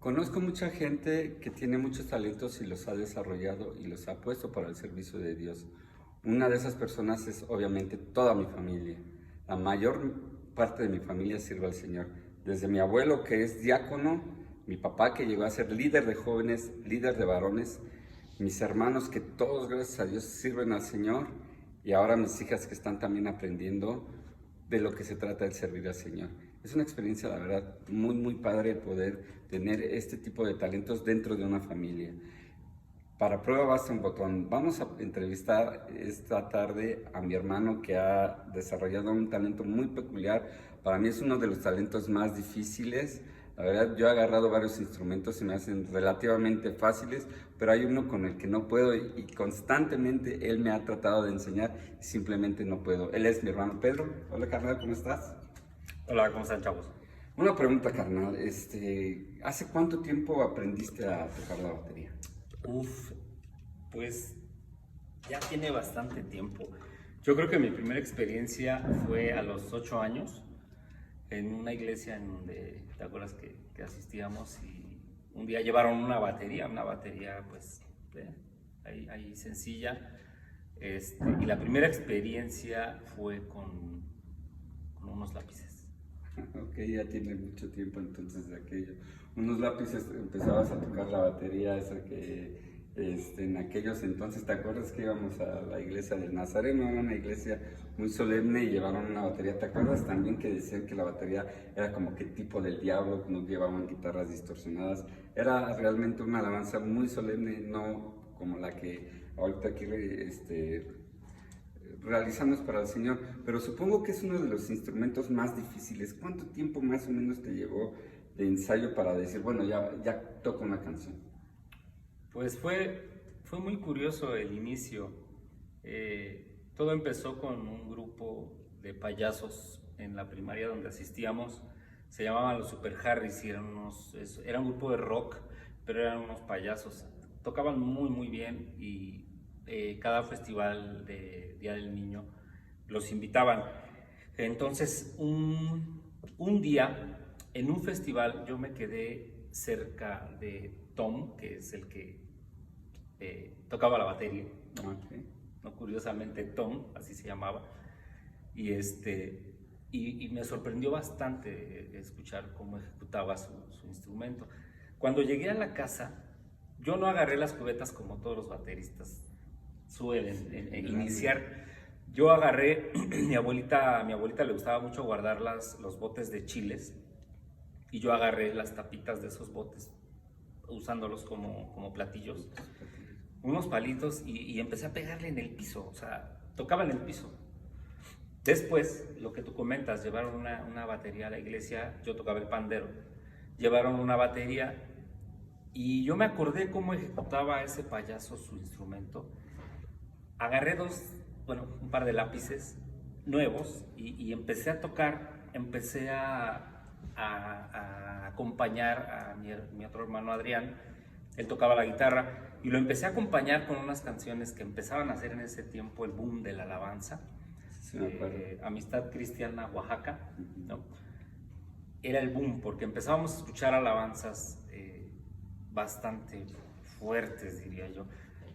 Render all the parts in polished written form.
Conozco mucha gente que tiene muchos talentos y los ha desarrollado y los ha puesto para el servicio de Dios. Una de esas personas es obviamente toda mi familia. La mayor parte de mi familia sirve al Señor. Desde mi abuelo, que es diácono, mi papá, que llegó a ser líder de jóvenes, líder de varones, mis hermanos, que todos, gracias a Dios, sirven al Señor, y ahora mis hijas, que están también aprendiendo de lo que se trata el servir al Señor. Es una experiencia, la verdad, muy padre el poder tener este tipo de talentos dentro de una familia. Para prueba basta un botón. Vamos a entrevistar esta tarde a mi hermano, que ha desarrollado un talento muy peculiar. Para mí es uno de los talentos más difíciles. La verdad, yo he agarrado varios instrumentos y me hacen relativamente fáciles, pero hay uno con el que no puedo y constantemente él me ha tratado de enseñar y simplemente no puedo. Él es mi hermano Pedro. Hola, carnal, ¿cómo estás? Hola, ¿cómo están, chavos? Una pregunta, carnal. ¿Hace cuánto tiempo aprendiste a tocar la batería? Uf, pues ya tiene bastante tiempo. Yo creo que mi primera experiencia fue a los 8 años en una iglesia en donde, ¿te acuerdas que asistíamos? Y un día llevaron una batería pues ahí sencilla. Y la primera experiencia fue con unos lápices. Ok, ya tiene mucho tiempo entonces de aquello. Unos lápices, empezabas a tocar la batería, esa que en aquellos entonces, ¿te acuerdas que íbamos a la iglesia del Nazareno? Era una iglesia muy solemne y llevaron una batería. ¿Te acuerdas también que decían que la batería era como que tipo del diablo, que nos llevaban guitarras distorsionadas? Era realmente una alabanza muy solemne, no como la que ahorita aquí realizamos para el Señor, pero supongo que es uno de los instrumentos más difíciles. ¿Cuánto tiempo más o menos te llevó de ensayo para decir, bueno, ya toco una canción? Pues fue muy curioso el inicio. Todo empezó con un grupo de payasos en la primaria donde asistíamos. Se llamaban los Super Harrys y era un grupo de rock, pero eran unos payasos. Tocaban muy bien y cada festival de Día del Niño los invitaban. Entonces, un día en un festival yo me quedé cerca de Tom, que es el que tocaba la batería, ¿no? Okay. ¿No? Curiosamente Tom, así se llamaba, y, y me sorprendió bastante escuchar cómo ejecutaba su instrumento. Cuando llegué a la casa, yo no agarré las cubetas como todos los bateristas suelen iniciar. Yo agarré, a mi abuelita le gustaba mucho guardar los botes de chiles, y yo agarré las tapitas de esos botes usándolos como platillos, unos palitos, y empecé a pegarle en el piso, o sea, tocaba en el piso. Después, lo que tú comentas, llevaron una batería a la iglesia, yo tocaba el pandero, llevaron una batería y yo me acordé cómo ejecutaba ese payaso su instrumento. Agarré un par de lápices nuevos y empecé a tocar, empecé a acompañar a mi otro hermano Adrián. Él tocaba la guitarra y lo empecé a acompañar con unas canciones que empezaban a hacer en ese tiempo el boom de la alabanza. Sí, Amistad Cristiana Oaxaca, ¿no? Era el boom porque empezábamos a escuchar alabanzas bastante fuertes, diría yo.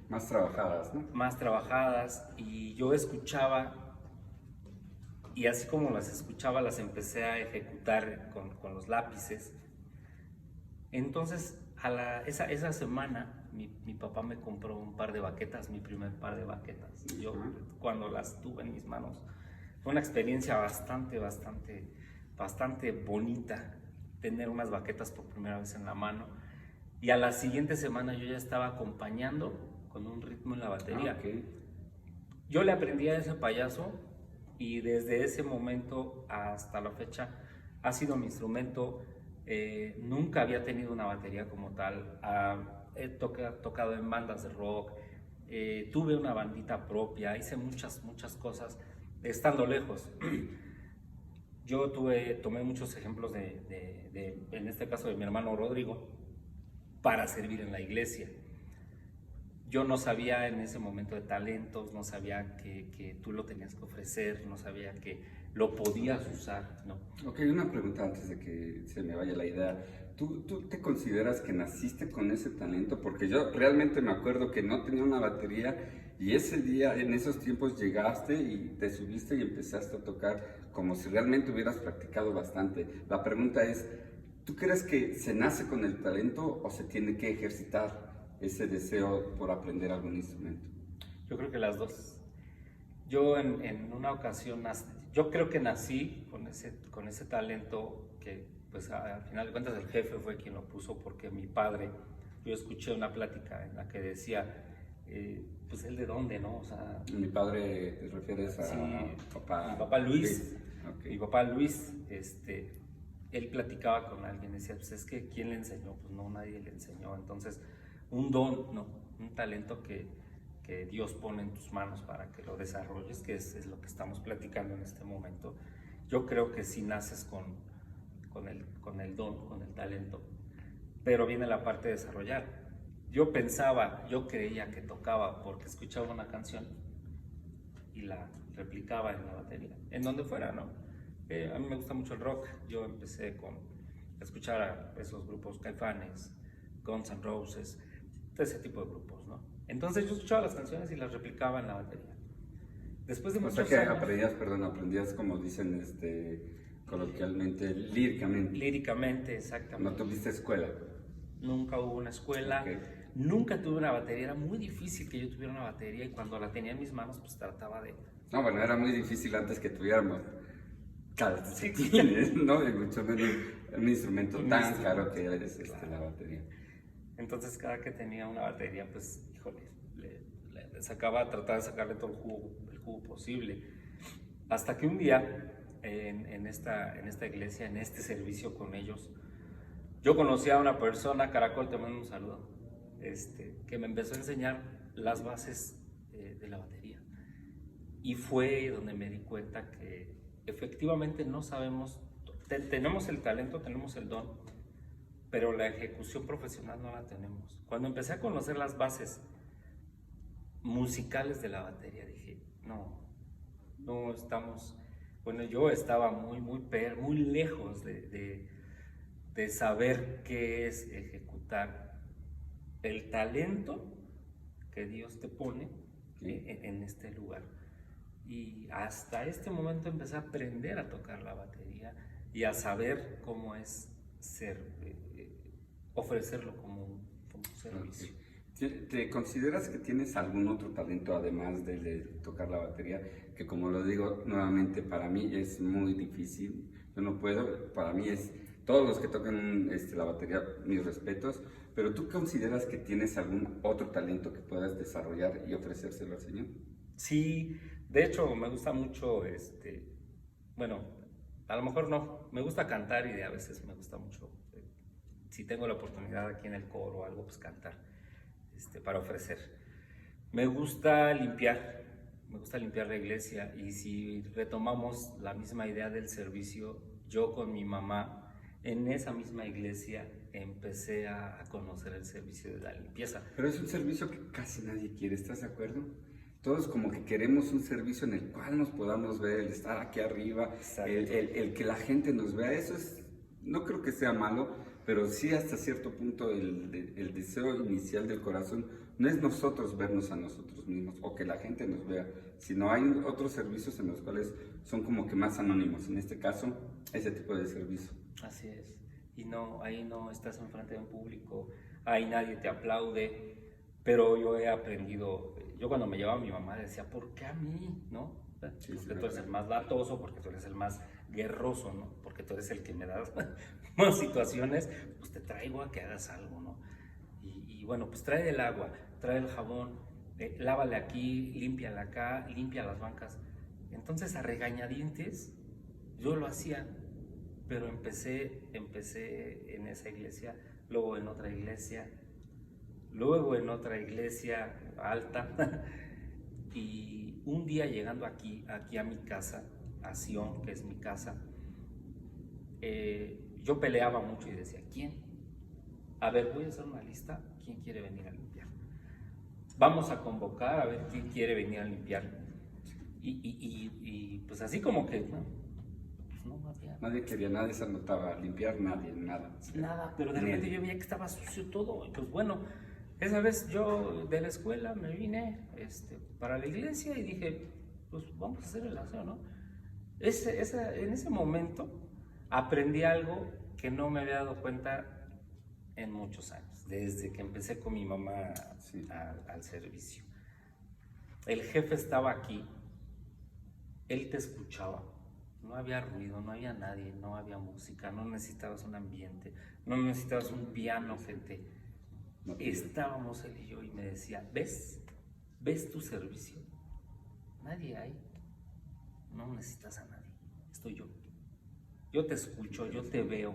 Más trabajadas, ¿no? Más trabajadas, y yo escuchaba, y así como las escuchaba las empecé a ejecutar con los lápices. Entonces esa semana mi papá me compró un par de baquetas, mi primer par de baquetas. Yo cuando las tuve en mis manos fue una experiencia bastante bonita, tener unas baquetas por primera vez en la mano. Y a la siguiente semana yo ya estaba acompañando con un ritmo en la batería. Okay. Yo le aprendí a ese payaso y desde ese momento hasta la fecha ha sido mi instrumento. Nunca había tenido una batería como tal. He tocado en bandas de rock, tuve una bandita propia, hice muchas cosas estando lejos. Yo tomé muchos ejemplos en este caso de mi hermano Rodrigo, para servir en la iglesia. Yo no sabía en ese momento de talentos, no sabía que tú lo tenías que ofrecer, no sabía que lo podías usar, ¿no? Ok, una pregunta antes de que se me vaya la idea. ¿Tú te consideras que naciste con ese talento? Porque yo realmente me acuerdo que no tenía una batería y ese día, en esos tiempos, llegaste y te subiste y empezaste a tocar como si realmente hubieras practicado bastante. La pregunta es, ¿tú crees que se nace con el talento o se tiene que ejercitar ese deseo por aprender algún instrumento? Yo creo que las dos. Yo en una ocasión, yo creo que nací con ese talento que, pues al final de cuentas el jefe fue quien lo puso, porque mi padre, yo escuché una plática en la que decía, pues él de dónde, ¿no? O sea, Mi padre, ¿te refieres a sí, papá? mi papá Luis, Okay. mi papá Luis, él platicaba con alguien, decía, pues es que ¿quién le enseñó? Pues no, nadie le enseñó. Entonces, un don, no, un talento que Dios pone en tus manos para que lo desarrolles, que es lo que estamos platicando en este momento. Yo creo que sí naces con el don, con el talento, pero viene la parte de desarrollar. Yo creía que tocaba porque escuchaba una canción y la replicaba en la batería, en donde fuera, ¿no? A mí me gusta mucho el rock. Yo empecé a escuchar a esos grupos Caifanes, Guns N' Roses, todo ese tipo de grupos, ¿no? Entonces yo escuchaba las canciones y las replicaba en la batería. Después de O sea muchos que años, aprendías como dicen coloquialmente, líricamente. líricamente, No exactamente. tuviste escuela. Nunca hubo una escuela, Okay. nunca tuve una batería. Era muy difícil que yo tuviera una batería, y cuando la tenía en mis manos, pues trataba de... No, bueno, era muy difícil antes que tuviéramos calcetines, ¿no? Y mucho menos un instrumento tan caro que es la batería. Entonces cada que tenía una batería, pues, híjole, le sacaba, trataba de sacarle todo el jugo posible. Hasta que un día, en esta iglesia, en este servicio con ellos, yo conocí a una persona, Caracol, te mando un saludo, que me empezó a enseñar las bases de la batería. Y fue donde me di cuenta que efectivamente no sabemos, tenemos el talento, tenemos el don, pero la ejecución profesional no la tenemos. Cuando empecé a conocer las bases musicales de la batería, dije, no estamos, bueno, yo estaba muy lejos de saber qué es ejecutar el talento que Dios te pone en este lugar. Y hasta este momento empecé a aprender a tocar la batería y a saber cómo es ofrecerlo como un servicio. Okay. ¿Te consideras que tienes algún otro talento además de tocar la batería? Que como lo digo nuevamente, para mí es muy difícil. Yo no puedo, para mí es, todos los que tocan la batería, mis respetos, pero ¿tú consideras que tienes algún otro talento que puedas desarrollar y ofrecérselo al Señor? Sí, de hecho me gusta mucho, bueno, a lo mejor no, me gusta cantar y a veces me gusta mucho, si tengo la oportunidad aquí en el coro o algo, pues cantar, para ofrecer. Me gusta limpiar la iglesia, y si retomamos la misma idea del servicio, yo con mi mamá en esa misma iglesia empecé a conocer el servicio de la limpieza. Pero es un servicio que casi nadie quiere, ¿estás de acuerdo? Todos como que queremos un servicio en el cual nos podamos ver, el estar aquí arriba, el que la gente nos vea. Eso es, no creo que sea malo, pero sí hasta cierto punto el deseo inicial del corazón no es nosotros vernos a nosotros mismos o que la gente nos vea, sino hay otros servicios en los cuales son como que más anónimos, en este caso, ese tipo de servicio. Así es, y no, ahí no estás enfrente de un público, ahí nadie te aplaude, pero yo he aprendido, yo cuando me llevaba mi mamá decía, ¿por qué a mí? ¿No? Sí, porque sí, tú eres el más latoso, porque tú eres el más guerroso, ¿no? Porque tú eres el que me das más situaciones, pues te traigo a que hagas algo, ¿no? Y bueno, pues trae el agua, trae el jabón, lávale aquí, límpiala acá, limpia las bancas. Entonces a regañadientes yo lo hacía, pero empecé en esa iglesia, luego en otra iglesia, luego en otra iglesia alta. Y un día llegando aquí a mi casa, a Sion, que es mi casa, yo peleaba mucho y decía, ¿quién? A ver, voy a hacer una lista, ¿quién quiere venir a limpiar? Vamos a convocar a ver quién quiere venir a limpiar. Y pues así como que, ¿no? pues no había Nadie quería, nadie se anotaba a limpiar, nadie, nada. nada, pero de repente yo veía que estaba sucio todo. Y pues bueno, esa vez yo de la escuela me vine para la iglesia y dije, pues vamos a hacer el aseo, ¿no? En ese momento aprendí algo que no me había dado cuenta en muchos años, desde que empecé con mi mamá Sí. al servicio. El jefe estaba aquí, él te escuchaba, no había ruido, no había nadie, no había música, no necesitabas un ambiente, no necesitabas un piano que te... No, Estábamos él y yo y me decía, ¿ves? ¿Ves tu servicio? Nadie hay, no necesitas a nadie, estoy yo. Yo te escucho, yo te veo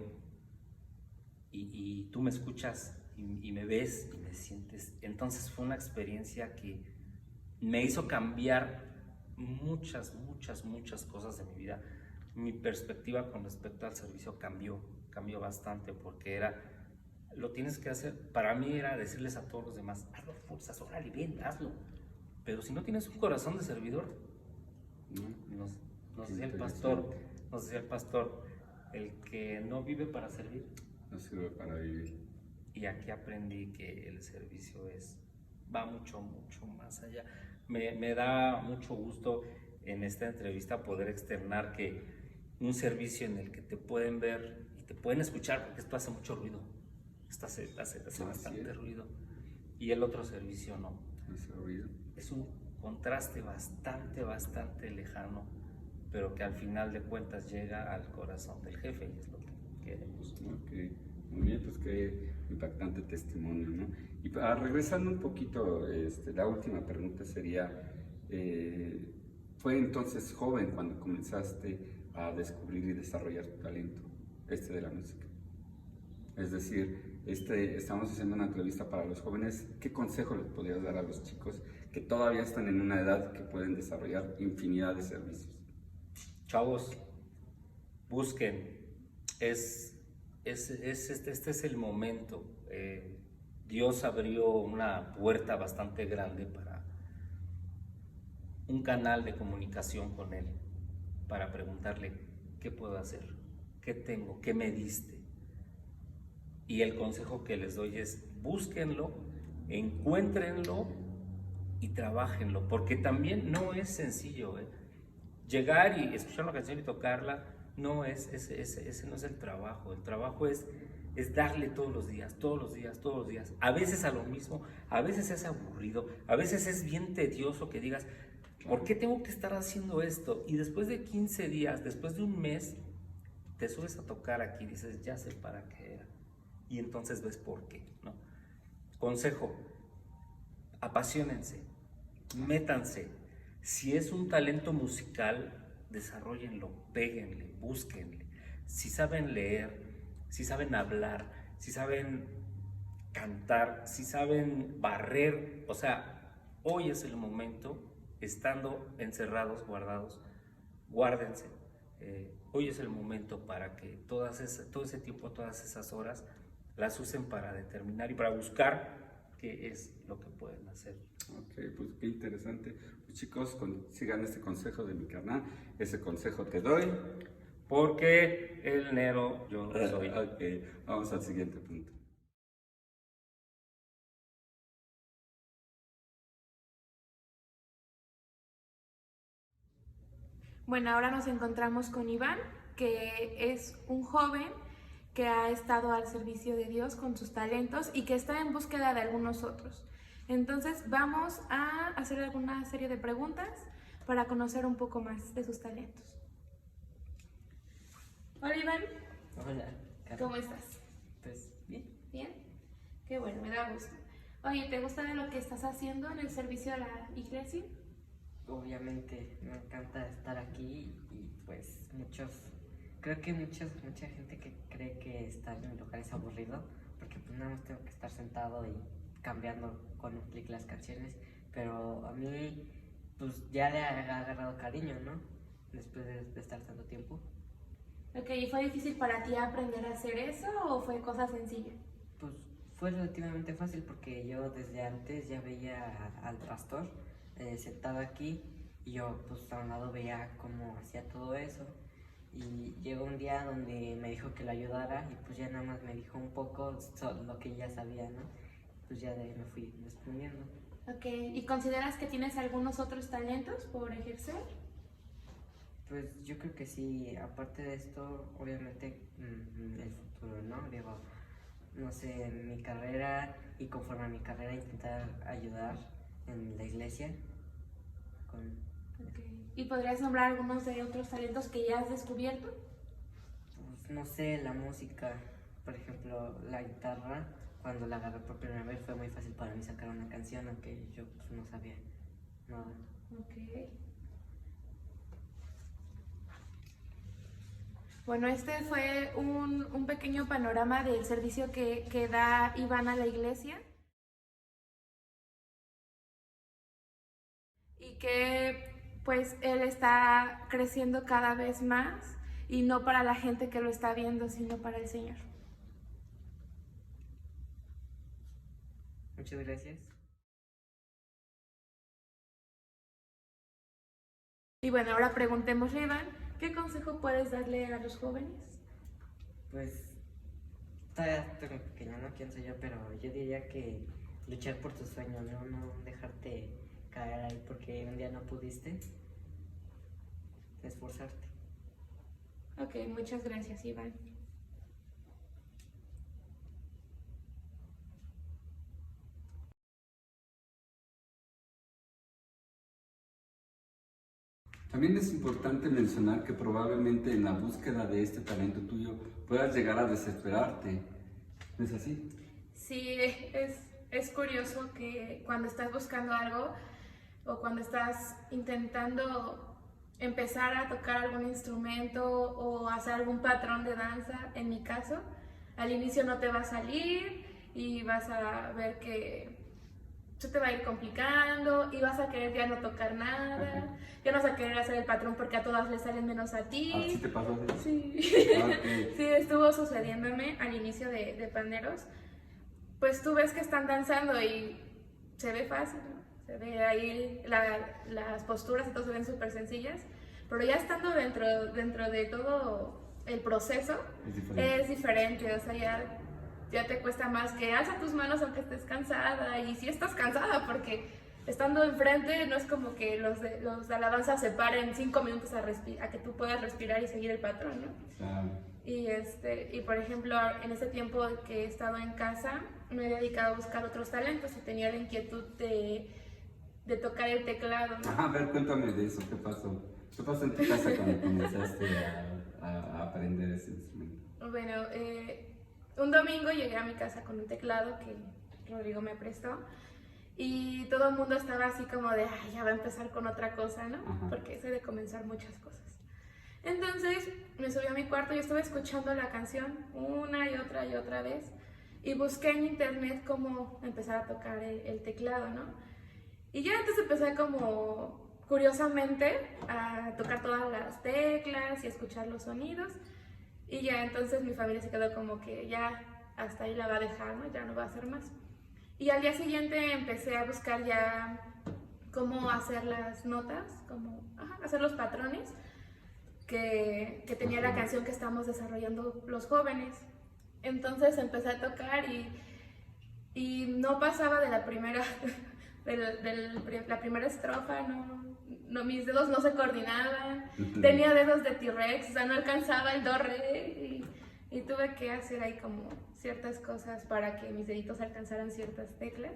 y tú me escuchas y me ves y me sientes. Entonces fue una experiencia que me hizo cambiar muchas cosas de mi vida. Mi perspectiva con respecto al servicio cambió bastante porque lo tienes que hacer. Para mí era decirles a todos los demás, hazlo fuerzas, órale, ven, hazlo. Pero si no tienes un corazón de servidor, nos decía el pastor, el que no vive para servir, no sirve para vivir. y aquí aprendí que el servicio va mucho más allá. Me da mucho gusto en esta entrevista poder externar que un servicio en el que te pueden ver y te pueden escuchar, porque esto hace mucho ruido, esto hace bastante ruido, y el otro servicio no. Ese ruido. Es un contraste bastante lejano, pero que al final de cuentas llega al corazón del jefe y es lo que queremos. Ok, muy bien, pues qué impactante testimonio, ¿no? Y regresando un poquito, la última pregunta sería, ¿fue entonces joven cuando comenzaste a descubrir y desarrollar tu talento, de la música? Es decir, estamos haciendo una entrevista para los jóvenes. ¿Qué consejo les podrías dar a los chicos que todavía están en una edad que pueden desarrollar infinidad de servicios? Chavos, busquen, este es el momento. Dios abrió una puerta bastante grande para un canal de comunicación con Él, para preguntarle qué puedo hacer, qué tengo, qué me diste. Y el consejo que les doy es búsquenlo, encuéntrenlo y trabajenlo, porque también no es sencillo, llegar y escuchar una canción y tocarla. No ese no es el trabajo. El trabajo es darle todos los días. A veces a lo mismo, a veces es aburrido, a veces es bien tedioso que digas, ¿por qué tengo que estar haciendo esto? Y después de 15 días, después de un mes, te subes a tocar aquí y dices, ya sé para qué era. Y entonces ves por qué, ¿no? Consejo, apasionense, métanse. Si es un talento musical, desarróllenlo, péguenle, búsquenle. Si saben leer, si saben hablar, si saben cantar, si saben barrer, o sea, hoy es el momento, estando encerrados, guardados, guárdense. Hoy es el momento para que todo ese tiempo, todas esas horas, las usen para determinar y para buscar qué es lo que pueden hacer. Ok, pues qué interesante. Pues chicos, sigan este consejo de mi carnal. Ese consejo te doy. Porque el Nero yo soy. Ok, vamos al siguiente punto. Bueno, ahora nos encontramos con Iván, que es un joven que ha estado al servicio de Dios con sus talentos y que está en búsqueda de algunos otros. Entonces vamos a hacer alguna serie de preguntas para conocer un poco más de sus talentos. Hola Iván. Hola, Carla. ¿Cómo estás? Pues bien. ¿Bien? Qué bueno, me da gusto. Oye, ¿te gusta de lo que estás haciendo en el servicio a la iglesia? Obviamente me encanta estar aquí y pues creo que mucha gente que cree que estar en mi lugar es aburrido porque pues nada más tengo que estar sentado y cambiando con un clic las canciones, pero a mí pues ya le ha agarrado cariño, ¿no? Después de estar tanto tiempo. Ok, ¿y fue difícil para ti aprender a hacer eso o fue cosa sencilla? Pues fue relativamente fácil porque yo desde antes ya veía al pastor sentado aquí y yo pues a un lado veía cómo hacía todo eso Y llegó un día donde me dijo que lo ayudara y pues ya nada más me dijo un poco lo que ya sabía, ¿no? Pues ya de ahí me fui respondiendo. Ok, ¿y consideras que tienes algunos otros talentos por ejercer? Pues yo creo que sí, aparte de esto, obviamente el futuro, ¿no? Digo, no sé, mi carrera y conforme a mi carrera intentar ayudar en la iglesia con... Okay. ¿Y podrías nombrar algunos de otros talentos que ya has descubierto? Pues, no sé, la música, por ejemplo, la guitarra, cuando la agarré por primera vez fue muy fácil para mí sacar una canción, aunque yo pues, no sabía nada. Ok. Bueno, este fue un pequeño panorama del servicio que da Iván a la iglesia. Y que pues él está creciendo cada vez más y no para la gente que lo está viendo, sino para el Señor. Muchas gracias. Y bueno, ahora preguntémosle a Iván, ¿qué consejo puedes darle a los jóvenes? Pues todavía estoy muy pequeño, no quién soy yo, pero yo diría que luchar por tus sueños, no dejarte caer ahí porque un día no pudiste, esforzarte. Ok, muchas gracias, Iván. También es importante mencionar que probablemente en la búsqueda de este talento tuyo puedas llegar a desesperarte. ¿No es así? Sí, es curioso que cuando estás buscando algo o cuando estás intentando empezar a tocar algún instrumento o hacer algún patrón de danza, en mi caso, al inicio no te va a salir y vas a ver que se te va a ir complicando y vas a querer ya no tocar nada, ya no vas a querer hacer el patrón porque a todas les salen menos a ti. ¿Ah, sí te pasó? Sí, Okay. sí, estuvo sucediéndome al inicio de Panderos. Pues tú ves que están danzando y se ve fácil, ¿no? Se ve ahí las posturas y todo se ven súper sencillas, pero ya estando dentro de todo el proceso es diferente, o sea, ya te cuesta más que alza tus manos aunque estés cansada, y si estás cansada porque estando enfrente no es como que los de alabanza se paren 5 minutos a que tú puedas respirar y seguir el patrón, ¿no? Claro. Y por ejemplo, en ese tiempo que he estado en casa, me he dedicado a buscar otros talentos y tenía la inquietud de tocar el teclado, ¿no? Ajá, a ver, cuéntame de eso, ¿qué pasó? ¿Qué pasó en tu casa cuando comenzaste a aprender ese instrumento? Bueno, un domingo llegué a mi casa con un teclado que Rodrigo me prestó y todo el mundo estaba así como de, ay, ya va a empezar con otra cosa, ¿no? Ajá. Porque ese de comenzar muchas cosas. Entonces me subí a mi cuarto y estuve escuchando la canción una y otra vez y busqué en internet cómo empezar a tocar el teclado, ¿no? Y ya entonces empecé como curiosamente a tocar todas las teclas y a escuchar los sonidos y ya entonces mi familia se quedó como que ya hasta ahí la va a dejar, ¿no? Ya no va a hacer más. Y al día siguiente empecé a buscar ya cómo hacer las notas, cómo hacer los patrones que tenía la canción que estamos desarrollando los jóvenes. Entonces empecé a tocar y no pasaba de la primera, la primera estrofa, mis dedos no se coordinaban, tenía dedos de T-Rex, o sea, no alcanzaba el do, re, y tuve que hacer ahí como ciertas cosas para que mis deditos alcanzaran ciertas teclas.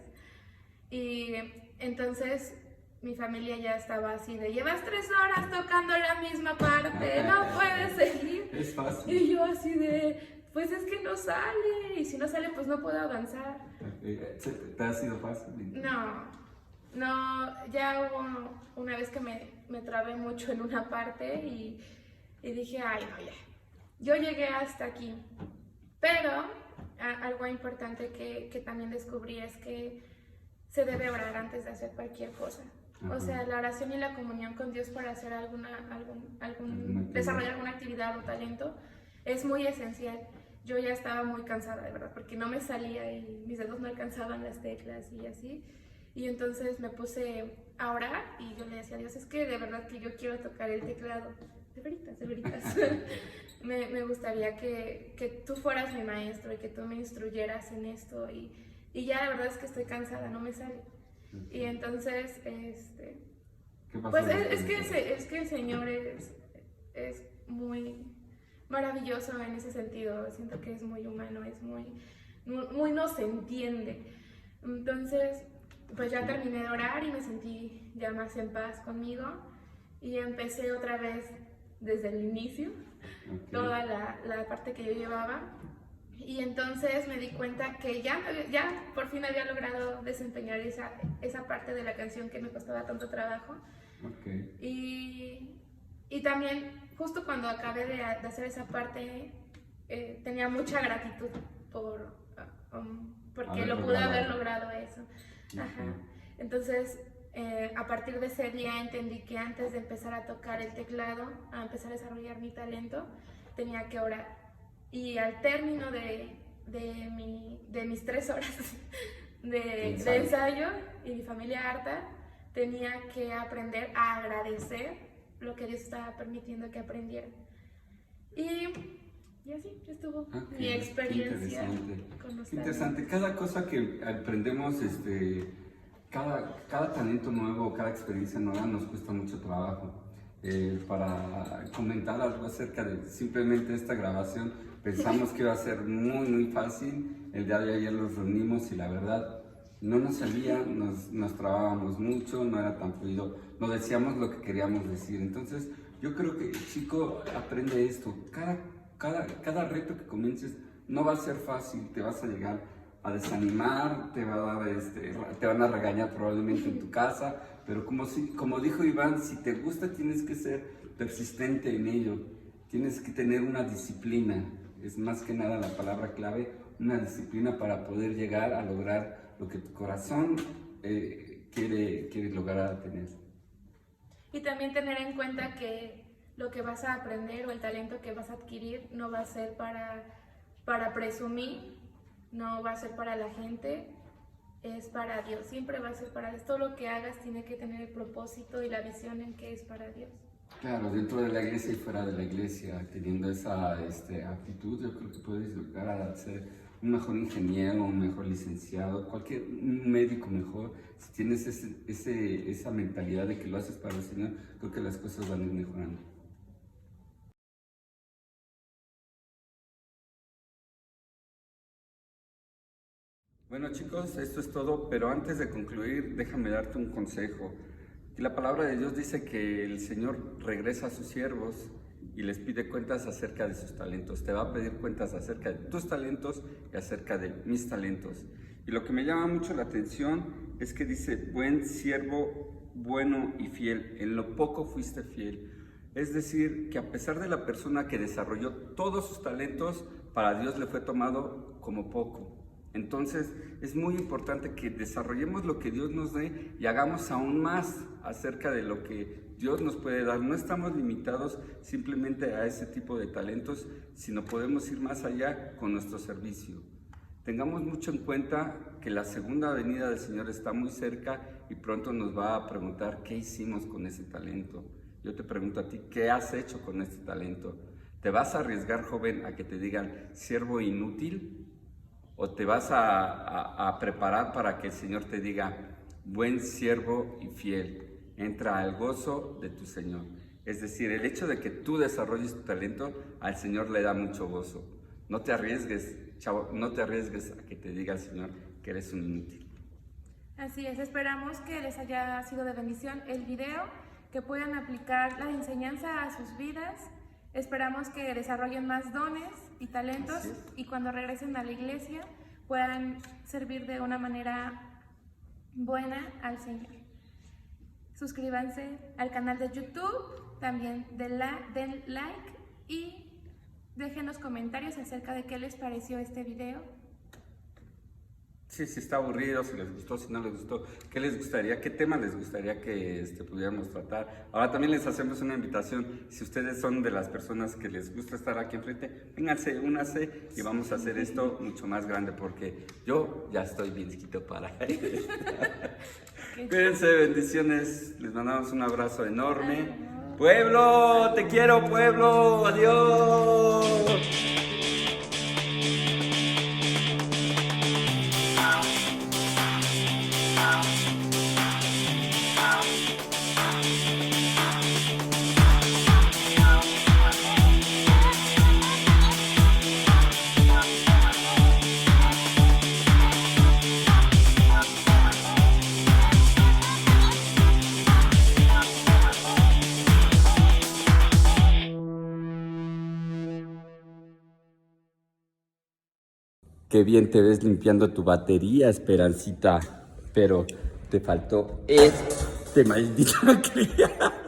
Y entonces mi familia ya estaba así de, llevas 3 horas tocando la misma parte, no puedes seguir. Es fácil. Y yo así de, pues es que no sale, y si no sale pues no puedo avanzar. ¿Te ha sido fácil? No, ya hubo una vez que me trabé mucho en una parte y dije, ay no, ya, yo llegué hasta aquí. Pero algo importante que también descubrí es que se debe orar antes de hacer cualquier cosa. O sea, la oración y la comunión con Dios para hacer desarrollar alguna actividad o talento es muy esencial. Yo ya estaba muy cansada, de verdad, porque no me salía y mis dedos no alcanzaban las teclas y así. Y entonces me puse a orar y yo le decía a Dios, es que de verdad que yo quiero tocar el teclado, de veritas. Me gustaría que tú fueras mi maestro y que tú me instruyeras en esto y ya la verdad es que estoy cansada, no me sale. Y entonces, ¿Qué pasó? pues es que el Señor es muy maravilloso en ese sentido. Siento que es muy humano, es muy nos entiende. Entonces, pues ya terminé de orar y me sentí ya más en paz conmigo y empecé otra vez desde el inicio, toda la parte que yo llevaba. Y entonces me di cuenta que ya por fin había logrado desempeñar esa parte de la canción que me costaba tanto trabajo. Y también, justo cuando acabé de hacer esa parte, tenía mucha gratitud porque lo pude haber logrado eso. Ajá. Entonces, a partir de ese día entendí que antes de empezar a tocar el teclado, a empezar a desarrollar mi talento, tenía que orar. Y al término de mis 3 horas de ensayo y mi familia harta, tenía que aprender a agradecer lo que Dios estaba permitiendo que aprendiera. Y así estuvo mi experiencia con los talentos. Interesante. Cada cosa que aprendemos, cada talento nuevo, cada experiencia nueva nos cuesta mucho trabajo. Para comentar algo acerca de simplemente esta grabación, pensamos que iba a ser muy fácil. El día de ayer nos reunimos y la verdad no nos salía, nos trabábamos mucho, no era tan fluido, no decíamos lo que queríamos decir. Entonces yo creo que el chico aprende esto. Cada reto que comiences no va a ser fácil, te vas a llegar a desanimar, te van a regañar probablemente en tu casa, pero como dijo Iván, si te gusta tienes que ser persistente en ello, tienes que tener una disciplina, es más que nada la palabra clave, una disciplina para poder llegar a lograr lo que tu corazón quiere lograr a tener. Y también tener en cuenta que lo que vas a aprender o el talento que vas a adquirir no va a ser para presumir, no va a ser para la gente, es para Dios, siempre va a ser para Dios. Todo lo que hagas tiene que tener el propósito y la visión en que es para Dios. Claro, dentro de la iglesia y fuera de la iglesia, teniendo esa actitud, yo creo que puedes llegar a ser un mejor ingeniero, un mejor licenciado, un médico mejor. Si tienes esa mentalidad de que lo haces para el Señor, creo que las cosas van a ir mejorando. Bueno chicos, esto es todo, pero antes de concluir, déjame darte un consejo. Y la palabra de Dios dice que el Señor regresa a sus siervos y les pide cuentas acerca de sus talentos. Te va a pedir cuentas acerca de tus talentos y acerca de mis talentos. Y lo que me llama mucho la atención es que dice, buen siervo, bueno y fiel, en lo poco fuiste fiel. Es decir, que a pesar de la persona que desarrolló todos sus talentos, para Dios le fue tomado como poco. Entonces es muy importante que desarrollemos lo que Dios nos dé y hagamos aún más acerca de lo que Dios nos puede dar. No estamos limitados simplemente a ese tipo de talentos, sino podemos ir más allá con nuestro servicio. Tengamos mucho en cuenta que la segunda venida del Señor está muy cerca y pronto nos va a preguntar qué hicimos con ese talento. Yo te pregunto a ti, ¿qué has hecho con este talento? ¿Te vas a arriesgar, joven, a que te digan siervo inútil? ¿O te vas a preparar para que el Señor te diga, buen siervo y fiel, entra al gozo de tu Señor? Es decir, el hecho de que tú desarrolles tu talento, al Señor le da mucho gozo. No te arriesgues, chavo, no te arriesgues a que te diga el Señor que eres un inútil. Así es, esperamos que les haya sido de bendición el video, que puedan aplicar la enseñanza a sus vidas. Esperamos que desarrollen más dones y talentos y cuando regresen a la iglesia puedan servir de una manera buena al Señor. Suscríbanse al canal de YouTube, también den like y déjenos comentarios acerca de qué les pareció este video. Sí, si está aburrido, si les gustó, si no les gustó, ¿qué les gustaría? ¿Qué tema les gustaría que pudiéramos tratar? Ahora también les hacemos una invitación, si ustedes son de las personas que les gusta estar aquí enfrente, vénganse, únanse y vamos a hacer esto mucho más grande porque yo ya estoy bien chiquito para él. Cuídense, bendiciones, les mandamos un abrazo enorme Pueblo, te quiero, pueblo. Adiós. Qué bien te ves limpiando tu batería, Esperancita. Pero te faltó este maldita cría.